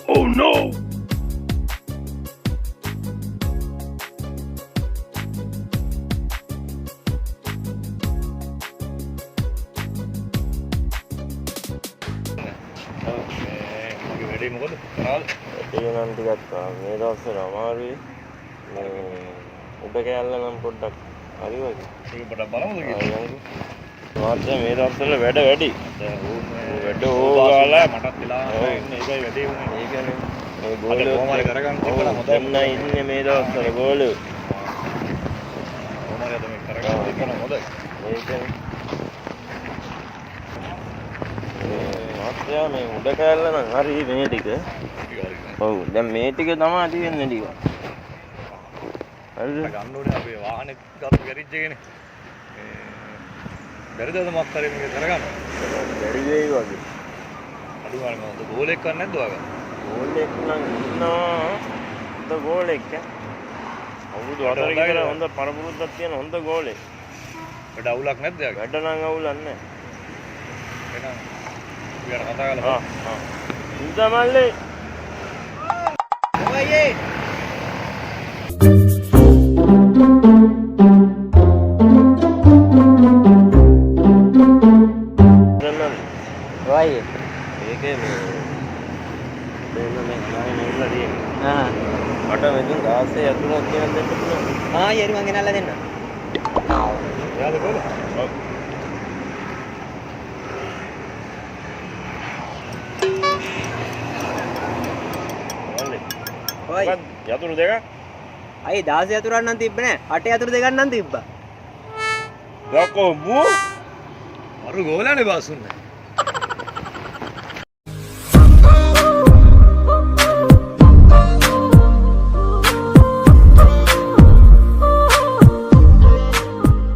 Oh no! වැඩේ මොකද කරාද? ඒ නම් ටිකක් මේ දවස්වල අමාරුයි. මේ උඩ කැල්ල නම් පොඩ්ඩක් හරි වගේ. ඒක පොඩ්ඩක් බලමුද කියලා. මාත්‍ය මේ දවස්වල වැඩ වැඩි. වැඩ ඕගාලා මටත් වෙලා ඉන්නේ ඒකයි වැඩේ උනේ. ඒ කියන්නේ මේ අද ගෝලියෝ කොහොම හරි කරගන්න තිබ්බනම් හොඳයි. දෙන්න ඉන්නේ මේ දවස්වල ගෝලියෝ. කොහොම හරි අද මේ කරගන්න තිබ්බනම් හොඳයි. ඒ කියන්නේ මාත්‍ය මේ උඩ කැල්ල නම් හරි මේ ටික. ඔව් දැන් මේ ටික තමයි තියෙන්නේ ටික. හරිද? ගන්න ඕනේ අපේ වාහනේ ගත්ත ගෑරේජ් එකේනේ. බැරිද මොකක් හරි මේක කරගන්න? බැරි වෙයි වගේ. අඩු ගන්න මොකද ගෝලෙක් කරන්නේ නැද්ද ඔයාලා? ගෝලෙක් නම් ඉන්නවා. හොඳ ගෝලෙක් ඈ. අවුරුදු 4 කට හොඳ පරපුරුද්දක් තියෙන හොඳ ගෝලෙක්. වැඩ අවුලක් නැද්ද යාගේ? වැඩ නම් අවුලක් නැහැ. එහෙනම් ඊට කතා කරලා ඉඳමල්ලේ ඔයයේ වයි ඒකේ මේ දෙන්නනේ ගානේ නෙල්ලා තියෙන්නේ. මට මෙතන 16 ඇතුළක් කියන දෙන්න පුළුවන්. යෙරි මං ගෙනල්ලා දෙන්න. යාද කොහෙද? ඔව්. ඔයි. යතුරු දෙක? අයි 16 යතුරක් නම් තිබ්බ නෑ. 8 යතුරු දෙකක් නම් තිබ්බා. දකෝ මු අරු ගෝලානේ බාස් උන්නේ.